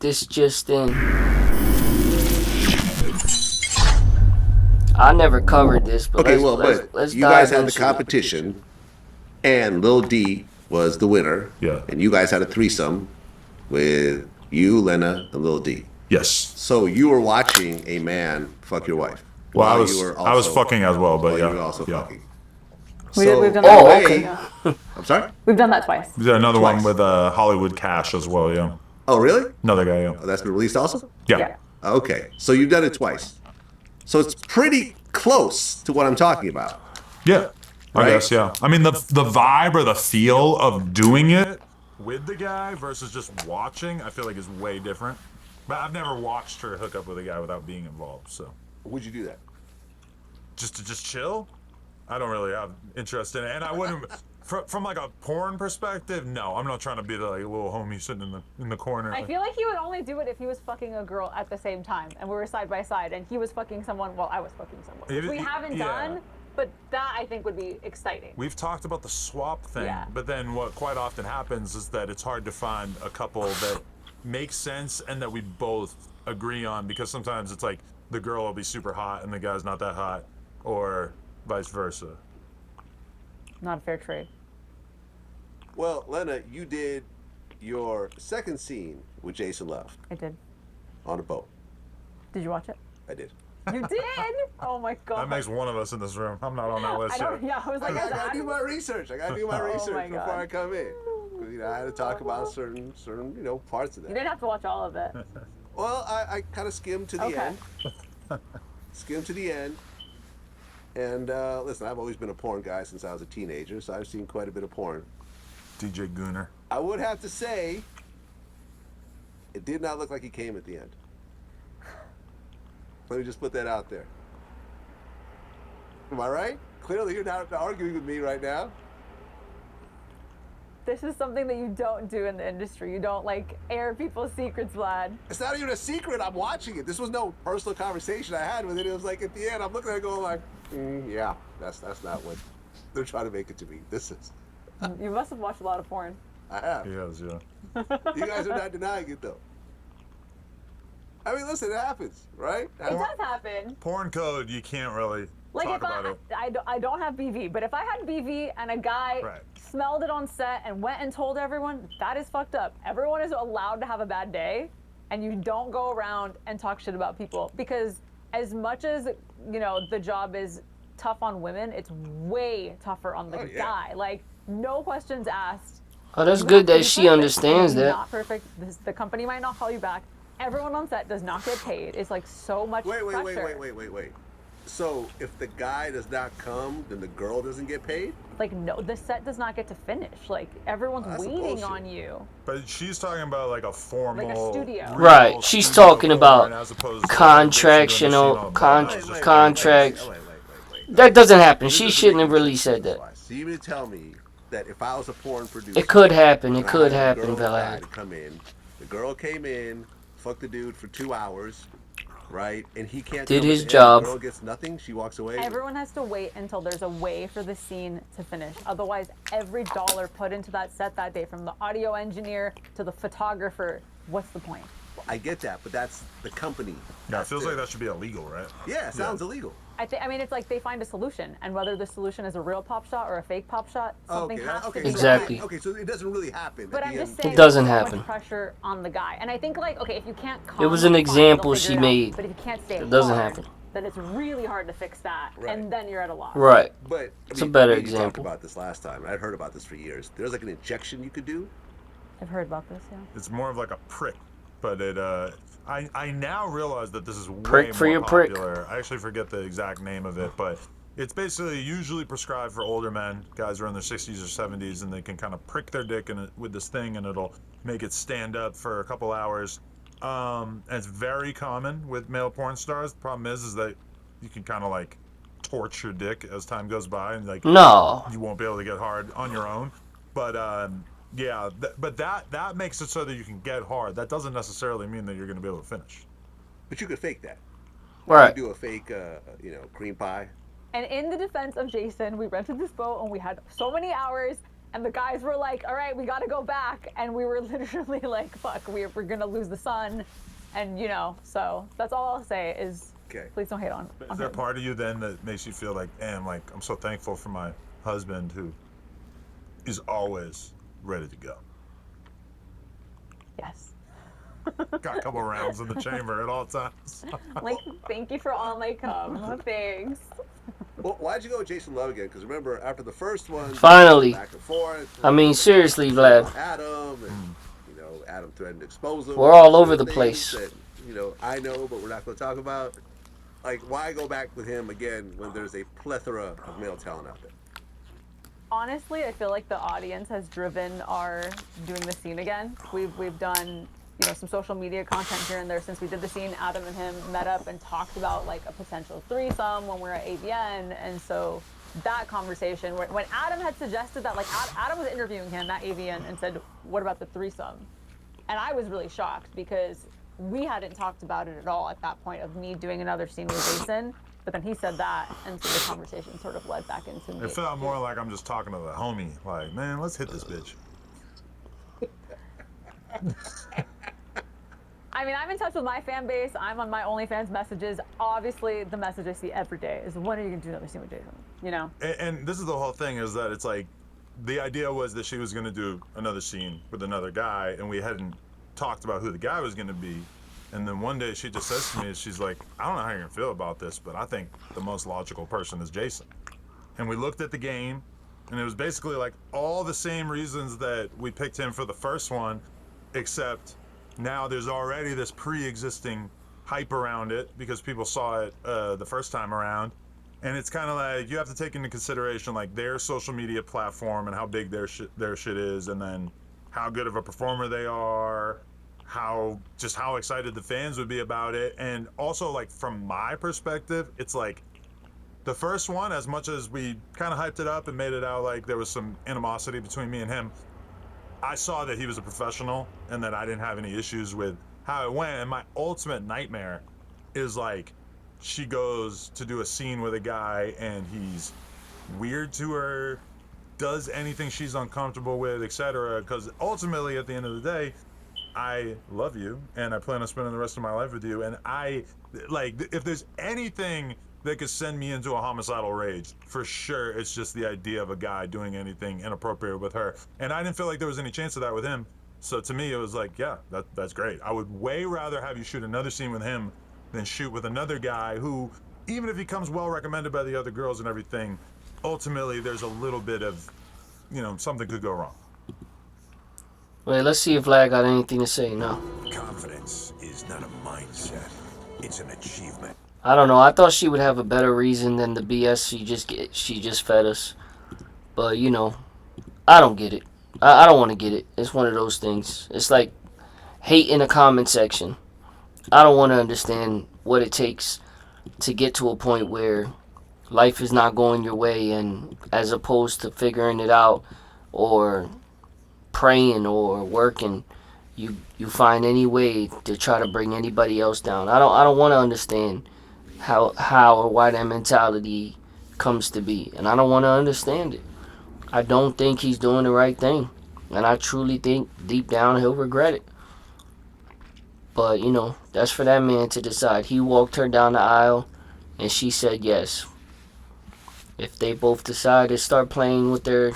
This just in. I never covered this, but Okay, let's you guys dive had the into it. competition, and Lil D was the winner. Yeah. And you guys had a threesome with you, Lena, and Lil D. Yes. So you were watching a man fuck your wife Well, while you were I was also fucking as well, but while you were yeah. also yeah. fucking. We've So done Oh, that. okay. Yeah. I'm sorry. We've done that twice. There's another Twice. one with Hollywood Cash as well, yeah. Oh, really? Another guy, yeah. Oh, that's been released also. Yeah. Okay, so you've done it twice. So it's pretty close to what I'm talking about. Yeah. I Right? guess, yeah. I mean, the vibe or the feel of doing it with the guy versus just watching, I feel like is way different. But I've never watched her hook up with a guy without being involved, so. Would you do that? Just to chill? I don't really have interest in it. And I wouldn't, from like a porn perspective, no. I'm not trying to be the like little homie sitting in the corner. I feel like he would only do it if he was fucking a girl at the same time and we were side by side and he was fucking someone while I was fucking someone. Which we haven't done, but that I think would be exciting. We've talked about the swap thing, but then what quite often happens is that it's hard to find a couple that makes sense and that we both agree on, because sometimes it's like the girl will be super hot and the guy's not that hot, or vice versa. Not a fair trade. Well, Lena, you did your second scene with Jason Love I did. on a boat. Did you watch it? I did. You did? Oh my god. That makes one of us in this room. I'm not on that list yet. Yeah, I was like, I gotta do my research. I gotta do my research my before God. I come in. 'Cause, you know, I had to talk about certain parts of You that. didn't have to watch all of it. Well, I kind of skimmed to the Okay. end. Skimmed to the end. And listen, I've always been a porn guy since I was a teenager, so I've seen quite a bit of porn. DJ Gooner. I would have to say, it did not look like he came at the end. Let me just put that out there. Am I right? Clearly, you're not arguing with me right now. This is something that you don't do in the industry. You don't like air people's secrets, Vlad. It's not even a secret. I'm watching it. This was no personal conversation I had with it. It was like at the end, I'm looking at it going like, yeah, that's not what they're trying to make it to be. This is. You must have watched a lot of porn. I have. He has, yeah. You guys are not denying it though. I mean, listen, it happens, right? It does happen. Porn code, you can't really Like talk if about it. I don't have BV, but if I had BV and a guy Right. smelled it on set and went and told everyone, that is fucked up. Everyone is allowed to have a bad day, and you don't go around and talk shit about people, because as much as, you know, the job is tough on women, it's way tougher on the guy. Like, no questions asked. Oh, that's You good have to that be she perfect. understands If you're that. Not perfect. The company might not call you back. Everyone on set does not get paid. It's like so much pressure. Wait. So if the guy does not come, then the girl doesn't get paid? Like, no, the set does not get to finish. Like, everyone's That's some waiting bullshit. on you. But she's talking about like a formal, Like a studio. real Right, she's studio talking porn about as opposed to, like, contractional- basically con- doing the scene on contracts. Wait. That doesn't happen. She shouldn't have really said that. So you mean to tell me that if I was a porn producer, It could happen. and It I could had a happen, girl guy Vlad. to come in, the girl came in, fucked the dude for 2 hours, right? And he can't Did come at his the end, job. The girl gets nothing. She walks away. Everyone has to wait until there's a way for the scene to finish. Otherwise, every dollar put into that set that day, from the audio engineer to the photographer, what's the point? I get that, but that's the company. Yeah, it feels like that should be illegal, right? Yeah, it sounds illegal. I mean, it's like they find a solution, and whether the solution is a real pop shot or a fake pop shot, something has to be Exactly. done. Okay, so it doesn't really happen. But at I'm the just end. saying, It doesn't there's so happen. much pressure on the guy, and I think like, okay, if you can't. It was an fine, example they'll she figure it out. made. But if you can't stay It doesn't hard, happen. then it's really hard to fix that, Right. and then you're at a loss. Right. But It's a better we talked example. about this last time. I'd heard about this for years. There's like an injection you could do. I've heard about this, yeah. It's more of like a prick, but it. I now realize that this is way Prick for more your prick. popular. I actually forget the exact name of it, but it's basically usually prescribed for older men. Guys are in their 60s or 70s, and they can kind of prick their dick with this thing, and it'll make it stand up for a couple hours. And it's very common with male porn stars. The problem is that you can kind of like torch your dick as time goes by, and like No. you won't be able to get hard on your own. But yeah, but that makes it so that you can get hard. That doesn't necessarily mean that you're going to be able to finish. But you could fake that. Right. You do a fake, cream pie. And in the defense of Jason, we rented this boat and we had so many hours And the guys were like, all right, we got to go back. And we were literally like, fuck, we're going to lose the sun. And, so that's all I'll say is please don't hate on Is there him. part of you then that makes you feel like, damn, like, I'm so thankful for my husband who is always ready to go? Yes. Got a couple rounds in the chamber at all times. Like, thank you for all my cum. Thanks. Well, why'd you go with Jason Love again? Because remember, after the first one, Finally. back and forth. I mean, seriously, Vlad. Adam, and Adam threatened to expose him. We're all over the Things place. That, I know, but we're not going to talk about. Like, why go back with him again when there's a plethora of male talent out there? Honestly, I feel like the audience has driven our doing the scene again. We've done some social media content here and there since we did the scene. Adam and him met up and talked about like a potential threesome when we were at AVN, and so that conversation when Adam had suggested that, like Adam was interviewing him at AVN and said, "What about the threesome?" And I was really shocked because we hadn't talked about it at all at that point of me doing another scene with Jason. But then he said that, and so the conversation sort of led back into me. It felt more like I'm just talking to the homie. Like, man, let's hit this bitch. I mean, I'm in touch with my fan base. I'm on my OnlyFans messages. Obviously, the message I see every day is, when are you going to do another scene with Jason? And this is the whole thing, is that it's like, the idea was that she was going to do another scene with another guy, and we hadn't talked about who the guy was going to be. And then one day she just says to me, she's like, I don't know how you're going to feel about this, but I think the most logical person is Jason. And we looked at the game, and it was basically like all the same reasons that we picked him for the first one, except now there's already this pre-existing hype around it because people saw it the first time around. And it's kind of like, you have to take into consideration like their social media platform and how big their shit is, and then how good of a performer they are, how excited the fans would be about it. And also, like, from my perspective, it's like the first one, as much as we kind of hyped it up and made it out like there was some animosity between me and him, I saw that he was a professional and that I didn't have any issues with how it went. And my ultimate nightmare is like, she goes to do a scene with a guy and he's weird to her, does anything she's uncomfortable with, etc. Because ultimately, at the end of the day, I love you and I plan on spending the rest of my life with you. And if there's anything that could send me into a homicidal rage, for sure, it's just the idea of a guy doing anything inappropriate with her. And I didn't feel like there was any chance of that with him. So to me, it was like, yeah, that's great. I would way rather have you shoot another scene with him than shoot with another guy who, even if he comes well recommended by the other girls and everything, ultimately there's a little bit of, something could go wrong. Wait, let's see if Vlad got anything to say. No. Confidence is not a mindset, it's an achievement. I don't know. I thought she would have a better reason than the BS she just fed us. But, I don't get it. I don't want to get it. It's one of those things. It's like hate in the comment section. I don't want to understand what it takes to get to a point where life is not going your way, and as opposed to figuring it out or praying or working, you find any way to try to bring anybody else down. I don't want to understand how or why that mentality comes to be, and I don't want to understand it. I don't think he's doing the right thing, and I truly think deep down he'll regret it. But, that's for that man to decide. He walked her down the aisle, and she said yes. If they both decide to start playing with their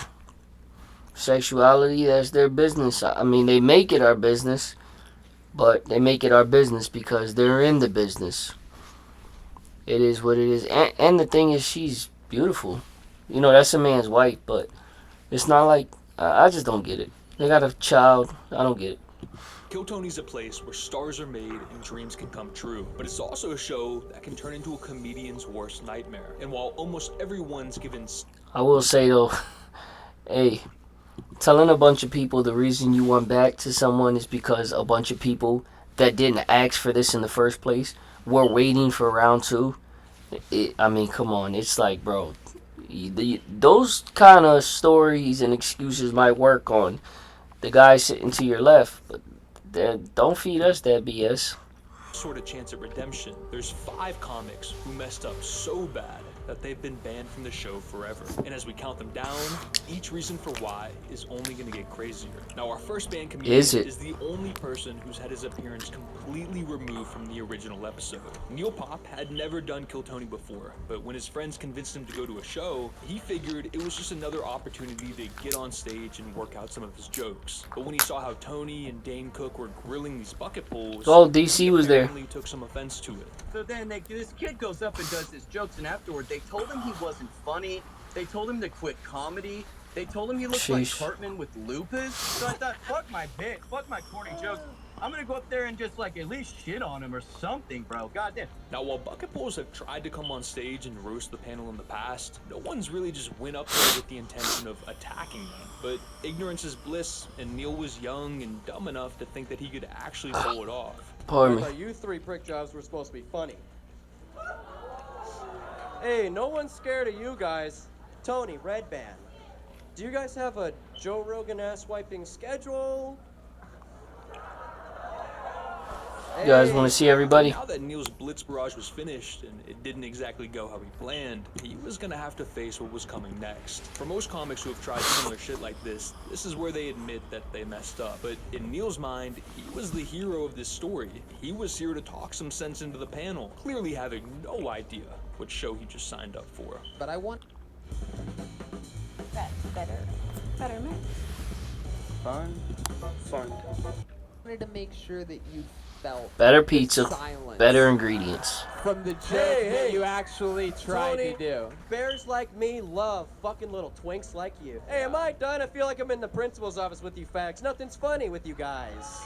sexuality, that's their business. I mean, they make it our business, but they make it our business because they're in the business. It is what it is. And the thing is, she's beautiful. That's a man's wife, but it's not like, I just don't get it. They got a child. I don't get it. Kill Tony's a place where stars are made and dreams can come true, but it's also a show that can turn into a comedian's worst nightmare. And while almost everyone's given... I will say though, hey, telling a bunch of people the reason you went back to someone is because a bunch of people that didn't ask for this in the first place were waiting for round two. I mean, come on. It's like, bro, those kind of stories and excuses might work on the guy sitting to your left, but don't feed us that BS. sort of chance at redemption. There's 5 comics who messed up so bad that they've been banned from the show forever. And as we count them down, each reason for why is only going to get crazier. Now, our first banned comedian is the only person who's had his appearance completely removed from the original episode. Neil Pop had never done Kill Tony before, but when his friends convinced him to go to a show, he figured it was just another opportunity to get on stage and work out some of his jokes. But when he saw how Tony and Dane Cook were grilling these bucket pulls, Oh, DC was there. He took some offense to it. So then this kid goes up and does his jokes, and afterward they told him he wasn't funny. They told him to quit comedy. They told him he looked like Cartman with lupus. So I thought, fuck my bit, fuck my corny jokes. I'm gonna go up there and just like at least shit on him or something, bro. Goddamn. Now, while bucket pulls have tried to come on stage and roast the panel in the past, no one's really just went up there with the intention of attacking them. But ignorance is bliss, and Neil was young and dumb enough to think that he could actually pull it off. Pardon me. You three prick jobs were supposed to be funny. Hey, no one's scared of you guys. Tony, Red Band. Do you guys have a Joe Rogan ass wiping schedule? You guys want to see everybody? Now that Neil's Blitz Barrage was finished, and it didn't exactly go how he planned, he was gonna have to face what was coming next. For most comics who have tried similar shit like this is where they admit that they messed up. But in Neil's mind, he was the hero of this story. He was here to talk some sense into the panel, clearly having no idea what show he just signed up for. But I want Better mix. fun. Wanted to make sure that you felt Better pizza, silence better ingredients. from the joke Hey, that hey, you actually tried Tony, to do. Bears like me love fucking little twinks like you. Hey, am I done? I feel like I'm in the principal's office with you fags. Nothing's funny with you guys.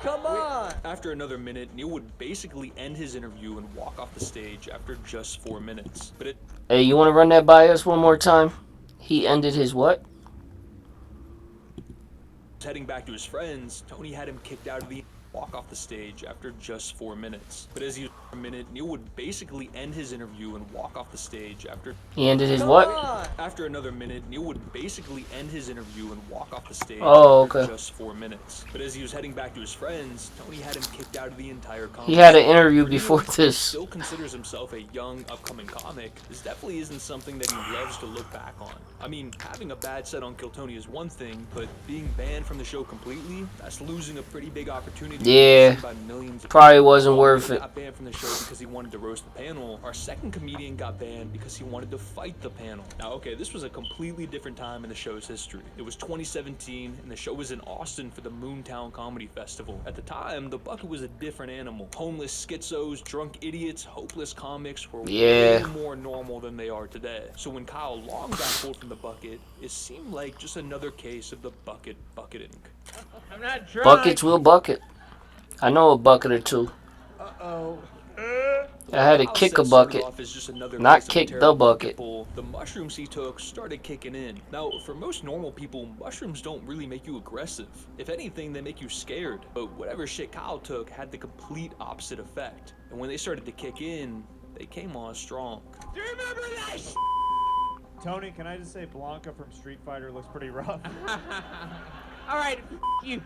Come on! After another minute, Neil would basically end his interview and walk off the stage after just 4 minutes. But Hey, you want to run that by us one more time? He ended his what? heading back to his friends, Tony had him kicked out of the walk off the stage after just 4 minutes. But as he was for a minute, Neil would basically end his interview and walk off the stage after... He ended his Come what? on! After another minute, Neil would basically end his interview and walk off the stage Oh, after okay. just 4 minutes. But as he was heading back to his friends, Tony had him kicked out of the entire conference. He had an interview before this. Still considers himself a young, upcoming comic. This definitely isn't something that he loves to look back on. I mean, having a bad set on Kill Tony is one thing, but being banned from the show completely, that's losing a pretty big opportunity. Yeah. By millions of Probably people. wasn't One worth guy it. got banned from the show because he wanted to roast the panel. Our second comedian got banned because he wanted to fight the panel. Now, okay, this was a completely different time in the show's history. It was 2017, and the show was in Austin for the Moontown Comedy Festival. At the time, the bucket was a different animal. Homeless schizos, drunk idiots, hopeless comics were way more normal than they are today. So when Kyle Long got pulled from the bucket, it seemed like just another case of the bucket bucketing. I'm not drunk. Buckets will bucket. I know a bucket or two. Uh-oh. I had to Kyle kick said a bucket, started off as just another not case of a kick the terrible bucket. pull. The mushrooms he took started kicking in. Now, for most normal people, mushrooms don't really make you aggressive. If anything, they make you scared. But whatever shit Kyle took had the complete opposite effect. And when they started to kick in, they came on strong. Do you remember that sh-? Tony, can I just say Blanca from Street Fighter looks pretty rough? All right, you.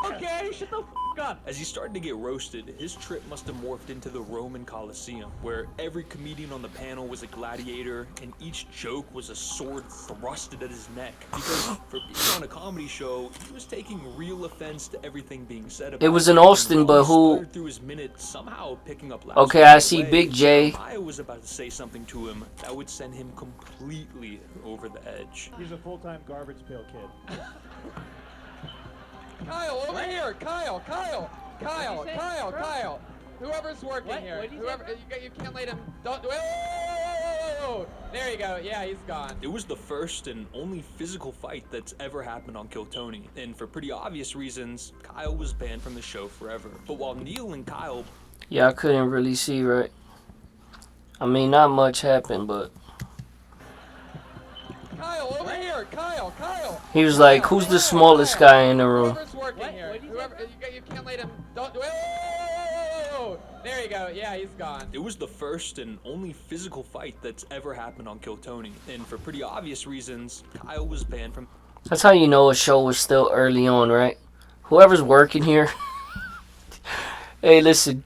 Okay, shut the up. As he started to get roasted, his trip must have morphed into the Roman Colosseum, where every comedian on the panel was a gladiator, and each joke was a sword thrusted at his neck. Because for being on a comedy show, he was taking real offense to everything being said about It was in him, and Austin, but while he who- sputtered through his minute, somehow picking up loud Okay, I speech see away, Big J. Jeremiah was about to say something to him that would send him completely over the edge. He's a full-time garbage pail kid. Kyle, over here. Kyle. Whoever's working here. Whoever. You can't let him. Don't. Whoa. There you go. Yeah, he's gone. It was the first and only physical fight that's ever happened on Kill Tony, and for pretty obvious reasons, Kyle was banned from the show forever. But while Neil and Kyle... Yeah, I couldn't really see right. I mean, not much happened, but Kyle, over here. Kyle. he was like, "Who's the smallest guy in the room?" Whoever's working here. Whoever. You can't let him. Don't. Whoa. There you go. Yeah, he's gone. It was the first and only physical fight that's ever happened on Kill Tony, and for pretty obvious reasons, Kyle was banned from... That's how you know a show was still early on, right? Whoever's working here. Hey, listen.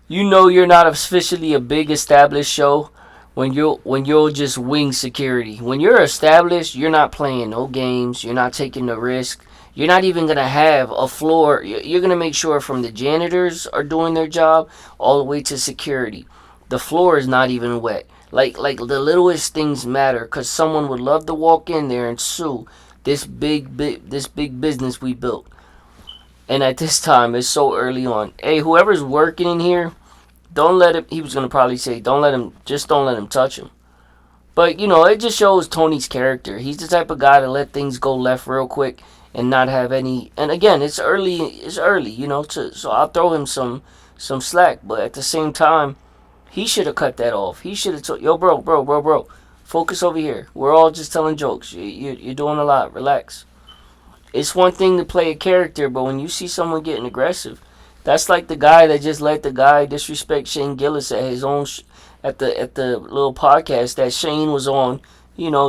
You know you're not officially a big established show when you'll just wing security. When you're established, you're not playing no games. You're not taking the risk. You're not even gonna have a floor. You're gonna make sure from the janitors are doing their job all the way to security. The floor is not even wet. Like the littlest things matter, cause someone would love to walk in there and sue this big business we built. And at this time, it's so early on. Hey, whoever's working in here, don't let him. He was gonna probably say, don't let him. Just don't let him touch him. But it just shows Tony's character. He's the type of guy to let things go left real quick and not have any. And again, it's early. It's early, so I'll throw him some slack. But at the same time, he should have cut that off. He should have told, yo, bro, focus over here. We're all just telling jokes. You're doing a lot. Relax. It's one thing to play a character, but when you see someone getting aggressive, that's like the guy that just let the guy disrespect Shane Gillis at his own at the little podcast that Shane was on.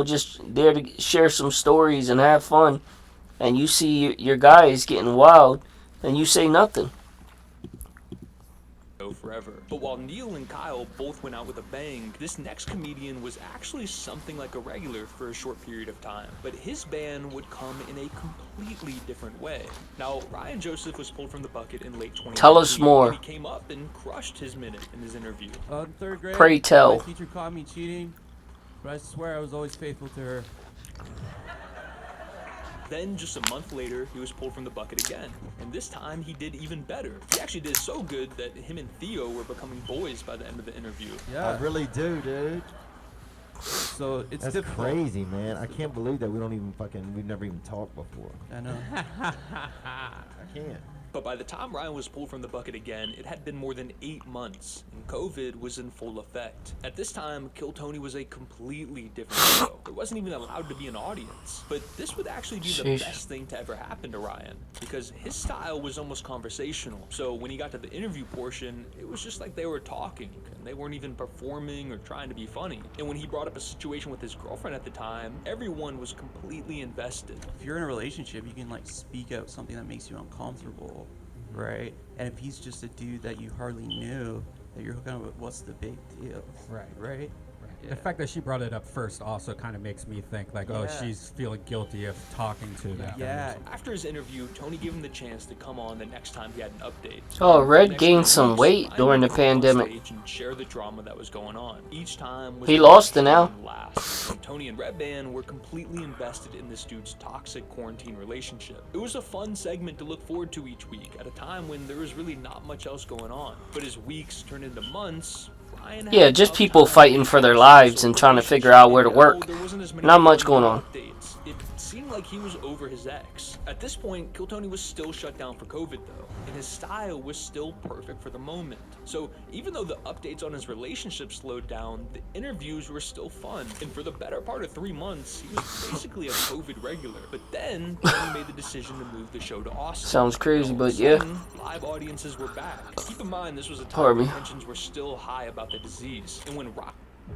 Just there to share some stories and have fun. And you see your guy is getting wild, and you say nothing. Forever. But while Neil and Kyle both went out with a bang, this next comedian was actually something like a regular for a short period of time. But his ban would come in a completely different way. Now, Ryan Joseph was pulled from the bucket in late 2019. Tell us more. He came up and crushed his minute in his interview. In third grade, Pray tell. my teacher caught me cheating, but I swear I was always faithful to her. Then, just a month later, he was pulled from the bucket again. And this time, he did even better. He actually did so good that him and Theo were becoming boys by the end of the interview. Yeah. I really do, dude. So it's That's difficult. crazy, man. I can't believe that we've never even talked before. I know. I can't. But by the time Ryan was pulled from the bucket again, it had been more than 8 months, and COVID was in full effect. At this time, Kill Tony was a completely different show. There wasn't even allowed to be an audience. But this would actually be the best thing to ever happen to Ryan, because his style was almost conversational. So when he got to the interview portion, it was just like they were talking, and they weren't even performing or trying to be funny. And when he brought up a situation with his girlfriend at the time, everyone was completely invested. If you're in a relationship, you can speak out something that makes you uncomfortable. Right? And if he's just a dude that you hardly knew, that you're hooking up with, what's the big deal? Right? Yeah. The fact that she brought it up first also kind of makes me think oh, she's feeling guilty of talking to them. Yeah. After his interview, Tony gave him the chance to come on the next time he had an update. Oh, Red gained some weight during the pandemic. And share the drama that was going on. Each time was he lost it now. And Tony and Red Band were completely invested in this dude's toxic quarantine relationship. It was a fun segment to look forward to each week at a time when there was really not much else going on. But as weeks turned into months, yeah, just people fighting for their lives and trying to figure out where to work. Not much going on. It seemed like he was over his ex. At this point, Kill Tony was still shut down for COVID though, and his style was still perfect for the moment. So even though the updates on his relationship slowed down, the interviews were still fun. And for the better part of 3 months, he was basically a COVID regular. But then, Tony made the decision to move the show to Austin. Sounds crazy, but yeah. Live audiences were back. Keep in mind, this was a time when tensions were still high about the disease. And when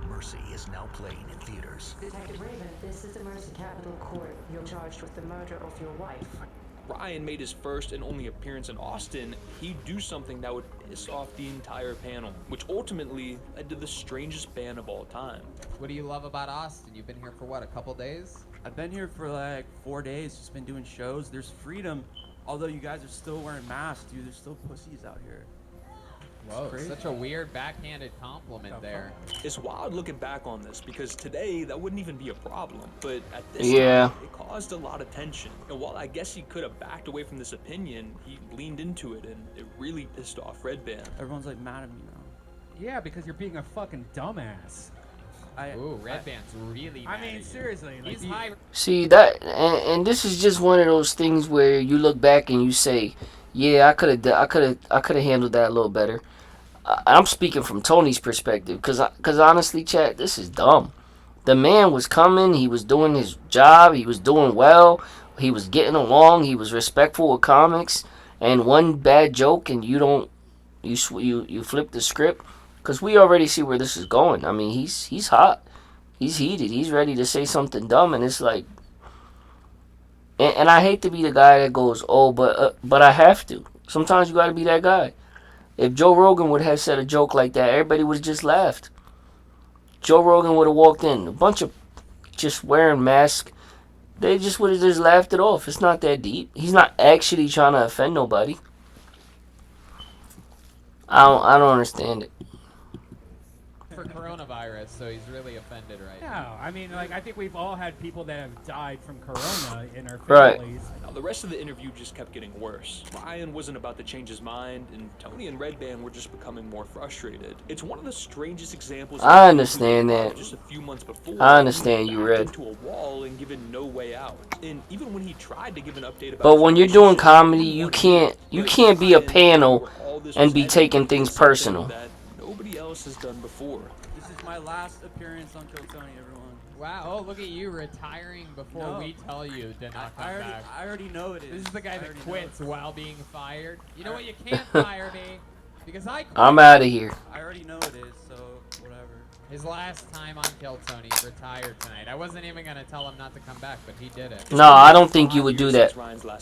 Mercy is now playing in theaters. Detective Raven, this is the Mercy Capital Court. You're charged with the murder of your wife. Ryan made his first and only appearance in Austin, he'd do something that would piss off the entire panel, which ultimately led to the strangest ban of all time. What do you love about Austin? You've been here for what, a couple days? I've been here for 4 days, just been doing shows. There's freedom, although you guys are still wearing masks, dude. There's still pussies out here. Whoa, such a weird backhanded compliment there. It's wild looking back on this because today that wouldn't even be a problem, but at this time it caused a lot of tension. And while I guess he could have backed away from this opinion, he leaned into it and it really pissed off Red Band. Everyone's mad at me now. Yeah, because you're being a fucking dumbass. Ooh, Red Band's really mad. I mean, seriously. He's high. See that, and this is just one of those things where you look back and you say, yeah, I could have handled that a little better. I'm speaking from Tony's perspective, cause honestly, chat, this is dumb. The man was coming, he was doing his job, he was doing well, he was getting along, he was respectful with comics, and one bad joke and you flip the script, cause we already see where this is going. I mean, he's hot, he's heated, he's ready to say something dumb, and it's like, and I hate to be the guy that goes, oh, but I have to. Sometimes you gotta be that guy. If Joe Rogan would have said a joke like that, everybody would have just laughed. Joe Rogan would have walked in, a bunch of just wearing masks, they just would have just laughed it off. It's not that deep. He's not actually trying to offend nobody. I don't understand it. For coronavirus, so he's really offended right No, now. I mean, like, I think we've all had people that have died from corona in our Right. families. Now, the rest of the interview just kept getting worse. Ryan wasn't about to change his mind, and Tony and Red Band were just becoming more frustrated. It's one of the strangest examples. I understand that. Just a few months before, I understand he you, backed Red. into a wall and given no way out. And even when he tried to give an update about, But when you're doing comedy, you can't be a panel and be taking things personal. that nobody else has done before. This is my last appearance on Kill Tony, everyone. Wow, oh, look at you retiring before No. we tell you to not come back. I already know it is. This is the guy I that already know quits it. while being fired. You know what? You can't fire me because I quit. I'm out of here. I already know it is, so whatever. His last time on Kill Tony, retired tonight. I wasn't even gonna tell him not to come back, but he did it. No, I don't think you would do that.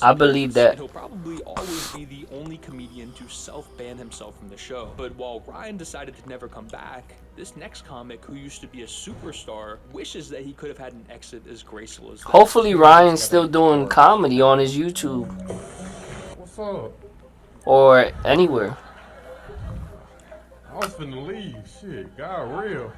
I believe that. He'll probably always be the only comedian to self-ban himself from the show. But while Ryan decided to never come back, this next comic, who used to be a superstar, wishes that he could have had an exit as graceful as that. Hopefully Ryan's still doing comedy on his YouTube What's up? or anywhere. I was finna leave. Shit, God real.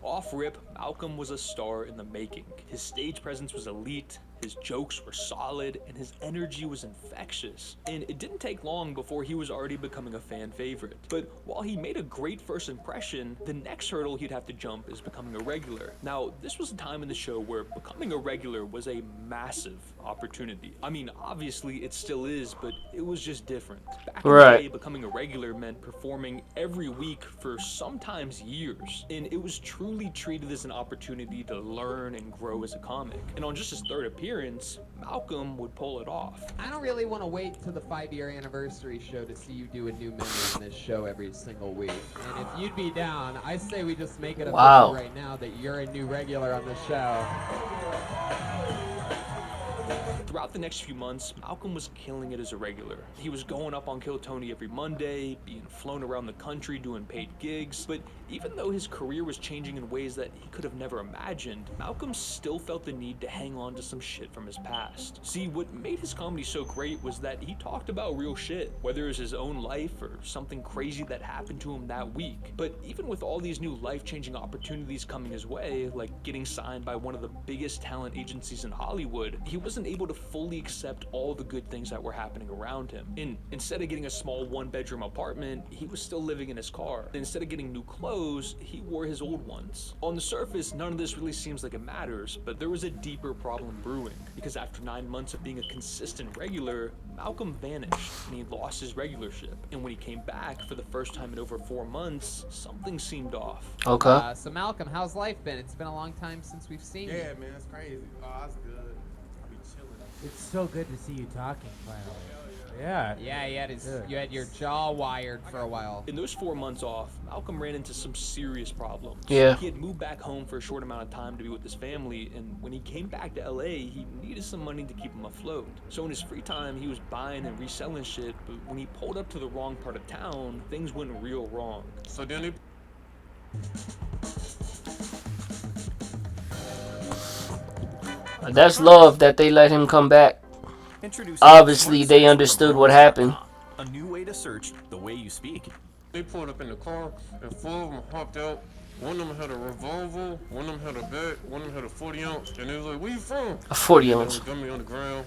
Off rip, Malcolm was a star in the making. His stage presence was elite, his jokes were solid, and his energy was infectious. And it didn't take long before he was already becoming a fan favorite. But while he made a great first impression, the next hurdle he'd have to jump is becoming a regular. Now, this was a time in the show where becoming a regular was a massive opportunity. I mean, obviously it still is, but it was just different. Back in the day, becoming a regular meant performing every week for sometimes years. And it was truly treated as an opportunity to learn and grow as a comic. And on just his third appearance, Malcolm would pull it off. I don't really want to wait till the 5-year anniversary show to see you do a new member on this show every single week. And if you'd be down, I say we just make it official right now that you're a new regular on the show. Throughout the next few months, Malcolm was killing it as a regular. He was going up on Kill Tony every Monday, being flown around the country doing paid gigs, but even though his career was changing in ways that he could have never imagined, Malcolm still felt the need to hang on to some shit from his past. See, what made his comedy so great was that he talked about real shit, whether it was his own life or something crazy that happened to him that week. But even with all these new life-changing opportunities coming his way, like getting signed by one of the biggest talent agencies in Hollywood, he wasn't able to fully accept all the good things that were happening around him. And instead of getting a small one-bedroom apartment, he was still living in his car. And instead of getting new clothes, he wore his old ones. On the surface, none of this really seems like it matters, but there was a deeper problem brewing, because after 9 months of being a consistent regular, Malcolm vanished and he lost his regularship. And when he came back for the first time in over 4 months, something seemed off. Okay. So Malcolm, how's life been? It's been a long time since we've seen you. Yeah, man, it's crazy. Oh, it's good. I be chilling. It's so good to see you talking, finally. Yeah. Yeah, you had your jaw wired for a while. In those 4 months off, Malcolm ran into some serious problems. Yeah. He had moved back home for a short amount of time to be with his family, and when he came back to LA, he needed some money to keep him afloat. So in his free time, he was buying and reselling shit, but when he pulled up to the wrong part of town, things went real wrong. So then he... That's love that they let him come back. Obviously, they understood what happened. A new way to search the way you speak. They pulled up in the car, and 4 of them hopped out. One of them had a revolver, one of them had a bat, one of them had a 40 ounce, and they was like, "Where you from?" A 40 ounce. They got me on the ground,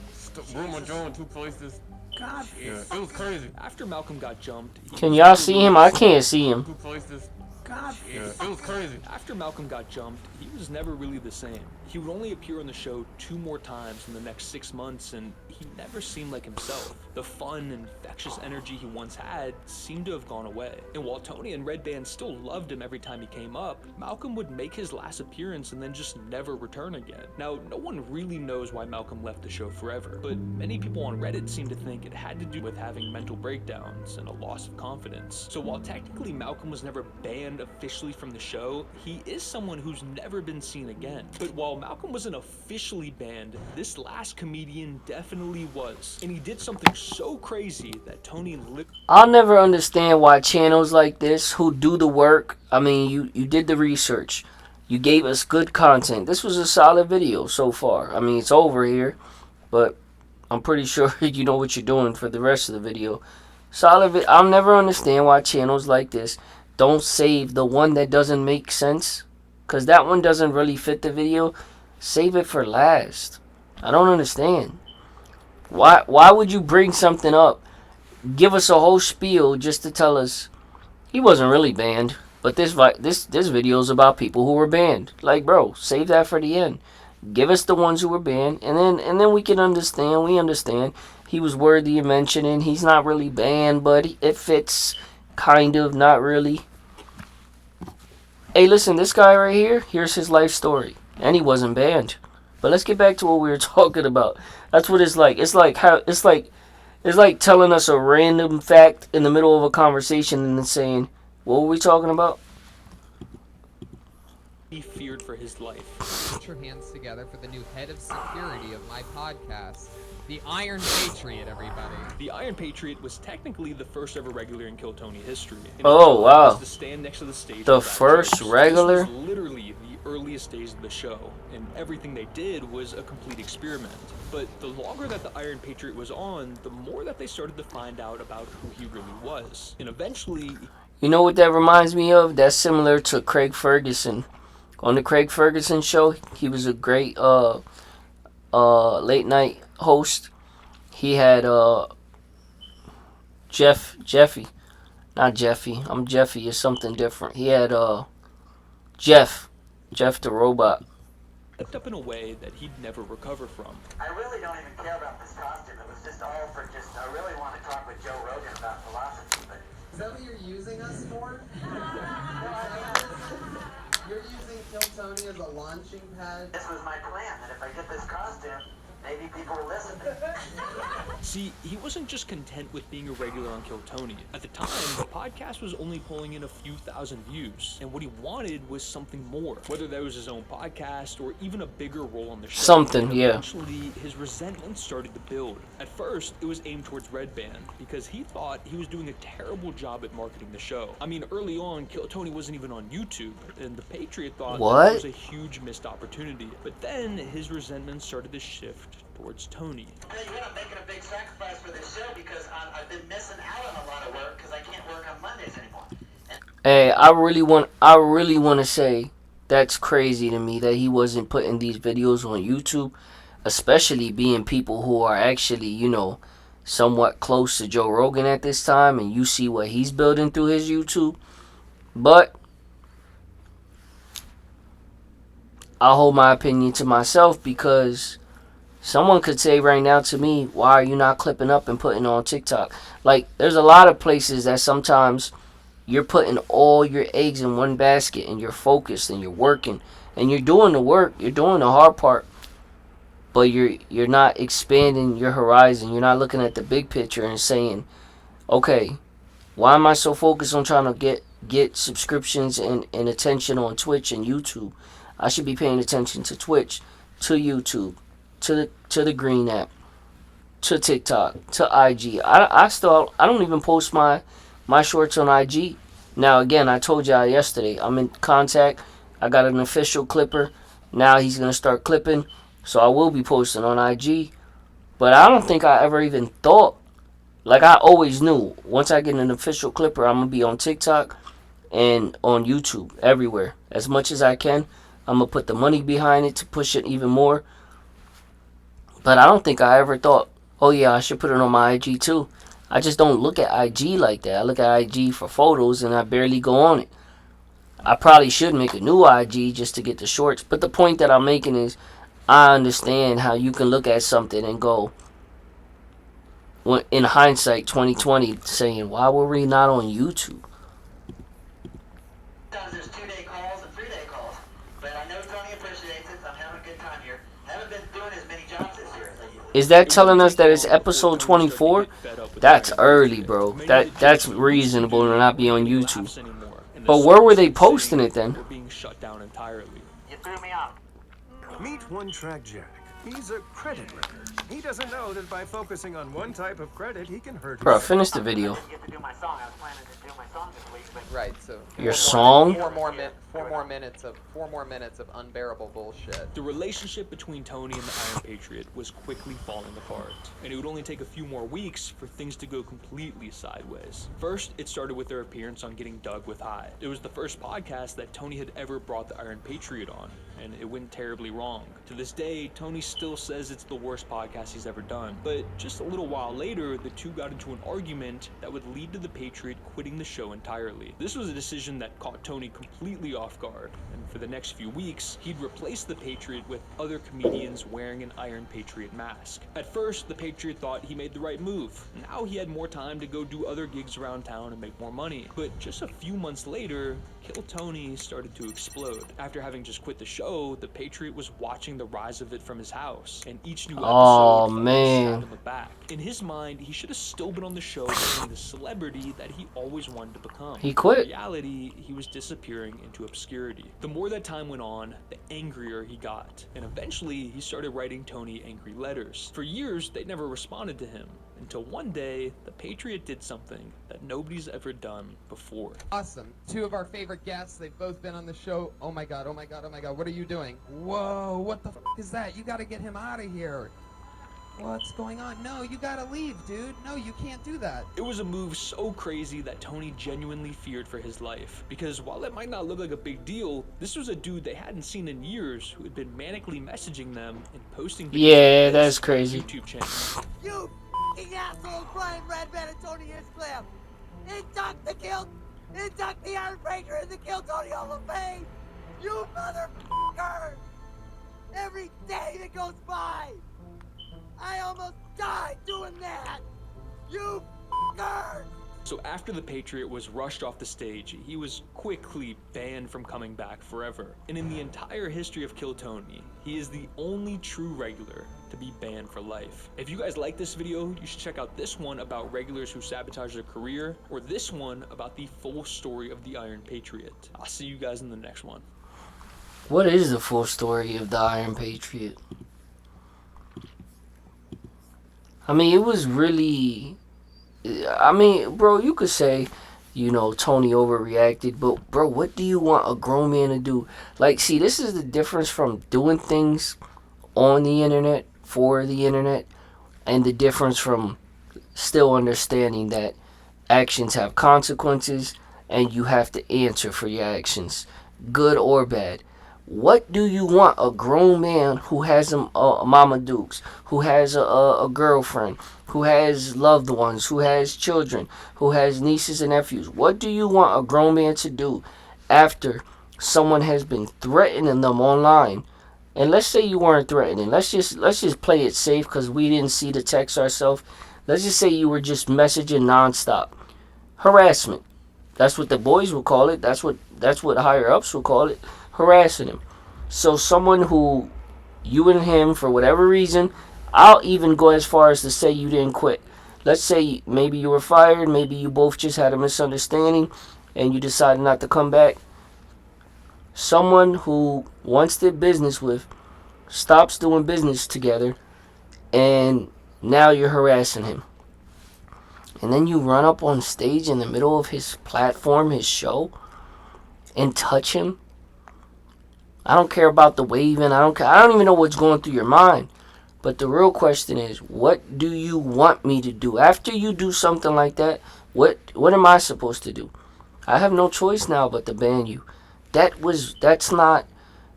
broke my jaw in 2 places. God, yeah, it was crazy. After Malcolm got jumped, Can y'all see him? I can't see him. 2 places. God, yeah, it was crazy. After Malcolm got jumped, he was never really the same. He would only appear on the show 2 more times in the next 6 months, and he never seemed like himself. The fun and infectious energy he once had seemed to have gone away. And while Tony and Red Band still loved him every time he came up, Malcolm would make his last appearance and then just never return again. Now, no one really knows why Malcolm left the show forever, but many people on Reddit seem to think it had to do with having mental breakdowns and a loss of confidence. So while technically Malcolm was never banned officially from the show, he is someone who's never been seen again. But while Malcolm wasn't officially banned, this last comedian definitely was. And he did something so crazy that Tony I'll never understand why channels like this who do the work, I mean, you did the research. You gave us good content. This was a solid video so far. I mean, it's over here, but I'm pretty sure you know what you're doing for the rest of the video. Solid. I'll never understand why channels like this don't save the one that doesn't make sense, because that one doesn't really fit the video. Save it for last. I don't understand. Why would you bring something up, give us a whole spiel just to tell us he wasn't really banned, but this video is about people who were banned? Like, bro, save that for the end. Give us the ones who were banned, and then we can understand. We understand he was worthy of mentioning. He's not really banned, but it fits, kind of, not really. Hey, listen, this guy right here, here's his life story, and he wasn't banned. But let's get back to what we were talking about. That's what it's like. It's like telling us a random fact in the middle of a conversation and then saying, "What were we talking about?" he feared for his life. Put your hands together for the new head of security of my podcast, the Iron Patriot, everybody. The Iron Patriot was technically the first ever regular in Kill Tony history. Oh, wow. To stand next to the stage. The first regular? This was literally the earliest days of the show, and everything they did was a complete experiment. But the longer that the Iron Patriot was on, the more that they started to find out about who he really was. And eventually... You know what that reminds me of? That's similar to Craig Ferguson. On the Craig Ferguson show, he was a great late night host. He had Jeffy. Not Jeffy. I'm Jeffy. It's something different. He had Jeff the robot. Up in a way that he'd never recover from. I really don't even care about this costume. It was just all for I really want to talk with Joe Rogan about philosophy, but... Is that what you're using us for? You're using Kill Tony as a launching pad? This was my plan, that if I get this costume, maybe people will listen. See, he wasn't just content with being a regular on Kill Tony. At the time, the podcast was only pulling in a few thousand views, and what he wanted was something more. Whether that was his own podcast or even a bigger role on the show. Something, yeah. Eventually, his resentment started to build. At first, it was aimed towards Red Band because he thought he was doing a terrible job at marketing the show. I mean, early on, Kill Tony wasn't even on YouTube, and the Patriot thought that it was a huge missed opportunity. But then his resentment started to shift towards Tony. You know, I'm making a big sacrifice for this show because I've been missing out on a lot of work because I can't work on Mondays anymore. Hey, I really want to say that's crazy to me that he wasn't putting these videos on YouTube, especially being people who are actually, you know, somewhat close to Joe Rogan at this time, and you see what he's building through his YouTube. But I'll hold my opinion to myself, because someone could say right now to me, why are you not clipping up and putting on TikTok? Like, there's a lot of places that sometimes you're putting all your eggs in one basket and you're focused and you're working and you're doing the work, you're doing the hard part, but you're not expanding your horizon. You're not looking at the big picture and saying, okay, why am I so focused on trying to get subscriptions and attention on Twitch and YouTube? I should be paying attention to Twitch, to YouTube, to the Green app, to TikTok, to IG. I don't even post my shorts on IG. Now, again, I told y'all yesterday, I'm in contact. I got an official clipper. Now he's going to start clipping, so I will be posting on IG. But I don't think I ever even thought, like, I always knew, once I get an official clipper, I'm going to be on TikTok and on YouTube, everywhere. As much as I can, I'm going to put the money behind it to push it even more. But I don't think I ever thought, oh yeah, I should put it on my IG too. I just don't look at IG like that. I look at IG for photos and I barely go on it. I probably should make a new IG just to get the shorts. But the point that I'm making is, I understand how you can look at something and go, in hindsight, 2020, saying, why were we not on YouTube? There's 2-day calls and 3-day calls, but I know Tony appreciates it. I'm having a good time here. I haven't been doing as many jobs this year as I used to. Is that telling us that it's episode 24? That's early, bro. That's reasonable to not be on YouTube. and the But where were songs they he'd sing posting it then? were being shut down entirely. You threw me off. Meet One Track Jack. He's a credit wrecker. He doesn't know that by focusing on one type of credit, he can hurt Bro, himself. finish the video. I didn't get to do my song. I was planning to do my song this week, but Right. So Your song? Four more minutes of unbearable bullshit. The relationship between Tony and the Iron Patriot was quickly falling apart, and it would only take a few more weeks for things to go completely sideways. First, it started with their appearance on Getting Dug with High. It was the first podcast that Tony had ever brought the Iron Patriot on, and it went terribly wrong. To this day, Tony still says it's the worst podcast he's ever done. But just a little while later, the two got into an argument that would lead to the Patriot quitting the show entirely. This was a decision that caught Tony completely off guard, and for the next few weeks, he'd replace the Patriot with other comedians wearing an Iron Patriot mask. At first, the Patriot thought he made the right move. Now he had more time to go do other gigs around town and make more money. But just a few months later, Kill Tony started to explode. After having just quit the show, the Patriot was watching the rise of it from his house, and each new episode stabbed him back. In his mind, he should have still been on the show being the celebrity that he always wanted to become. He quit. In reality, he was disappearing into obscurity. The more that time went on, the angrier he got, and eventually he started writing Tony angry letters. For years, they never responded to him, until one day, the Patriot did something that nobody's ever done before. Awesome. Two of our favorite guests, they've both been on the show. Oh my god, oh my god, oh my god, what are you doing? Whoa, what the f is that? You gotta get him out of here. What's going on? No, you gotta leave, dude. No, you can't do that. It was a move so crazy that Tony genuinely feared for his life. Because while it might not look like a big deal, this was a dude they hadn't seen in years who had been manically messaging them and posting videos Yeah, like that's this crazy. on YouTube channel. You f***ing asshole Brian Redman and Tony Hinchcliffe! Induct the Iron Breaker in the Kill Tony Hall of Fame! You motherfucker! Every day that goes by, I almost died doing that! You f***er! So after the Patriot was rushed off the stage, he was quickly banned from coming back forever. And in the entire history of Kill Tony, he is the only true regular to be banned for life. If you guys like this video, you should check out this one about regulars who sabotage their career, or this one about the full story of the Iron Patriot. I'll see you guys in the next one. What is the full story of the Iron Patriot? I mean, it was really... I mean, bro, you could say, you know, Tony overreacted, but, bro, what do you want a grown man to do? Like, see, this is the difference from doing things on the internet, for the internet, and the difference from still understanding that actions have consequences, and you have to answer for your actions, good or bad. What do you want a grown man who has a Mama Dukes, who has a girlfriend, who has loved ones, who has children, who has nieces and nephews? What do you want a grown man to do after someone has been threatening them online? And let's say you weren't threatening. Let's just play it safe because we didn't see the text ourselves. Let's just say you were just messaging nonstop. Harassment. That's what the boys will call it. That's what higher ups will call it. Harassing him. So someone who you and him, for whatever reason, I'll even go as far as to say you didn't quit. Let's say maybe you were fired, maybe you both just had a misunderstanding and you decided not to come back. Someone who once did business with stops doing business together, and now you're harassing him. And then you run up on stage in the middle of his platform, his show, and touch him. I don't care about the waving. I don't even know what's going through your mind. But the real question is, what do you want me to do? After you do something like that, what am I supposed to do? I have no choice now but to ban you. That's not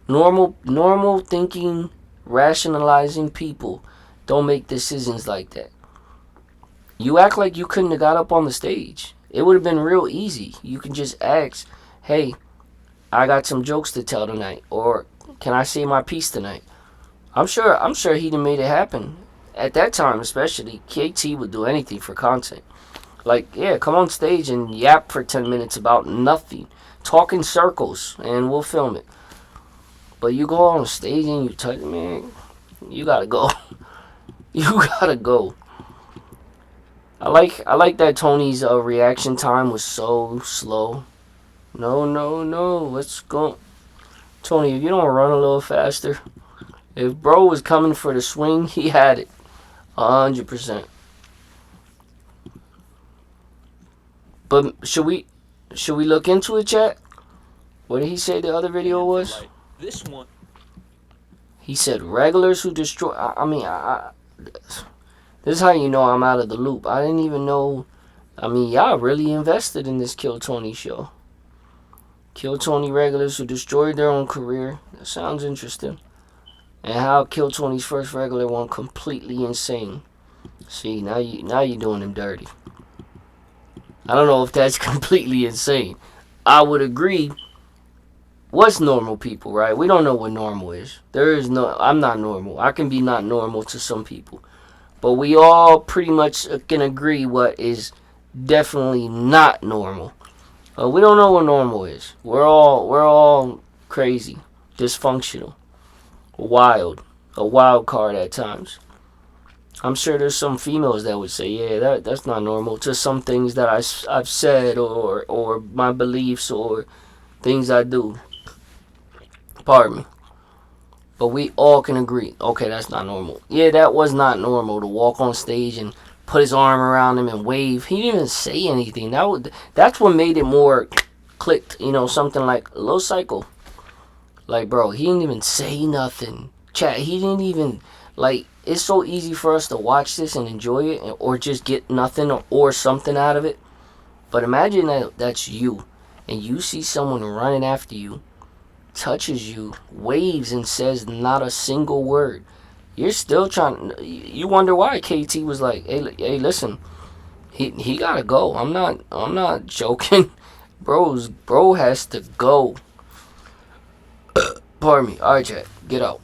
normal thinking, rationalizing people don't make decisions like that. You act like you couldn't have got up on the stage. It would have been real easy. You can just ask, hey, I got some jokes to tell tonight, or can I say my piece tonight? I'm sure he'd have made it happen. At that time especially, KT would do anything for content. Like, yeah, come on stage and yap for 10 minutes about nothing. Talk in circles, and we'll film it. But you go on stage and you touch, man, you gotta go. You gotta go. I like that Tony's reaction time was so slow. No, no, no. Let's go. Tony, if you don't run a little faster. If bro was coming for the swing, he had it. 100%. But should we look into it, chat? What did he say the other video was? This one. He said regulars who destroy. This is how you know I'm out of the loop. I didn't even know. I mean, y'all really invested in this Kill Tony show. Kill Tony regulars who destroyed their own career. That sounds interesting. And how Kill Tony's first regular went completely insane. See, now you doing him dirty. I don't know if that's completely insane. I would agree. What's normal people, right? We don't know what normal is. I'm not normal. I can be not normal to some people. But we all pretty much can agree what is definitely not normal. We don't know what normal is. We're all crazy, dysfunctional, wild, a wild card at times. I'm sure there's some females that would say, yeah, that's not normal to some things that I've said or my beliefs or things I do. Pardon me. But we all can agree, okay, that's not normal. Yeah, that was not normal to walk on stage and put his arm around him and wave. He didn't even say anything. That's what made it more clicked, something like a little psycho. Like, bro, he didn't even say nothing. Chat, he didn't even, like, it's so easy for us to watch this and enjoy it or just get nothing or something out of it. But imagine that's you and you see someone running after you, touches you, waves and says not a single word. You're still trying. You wonder why KT was like, "Hey, listen, he gotta go. I'm not joking, bro has to go." Pardon me. All right, chat, get out.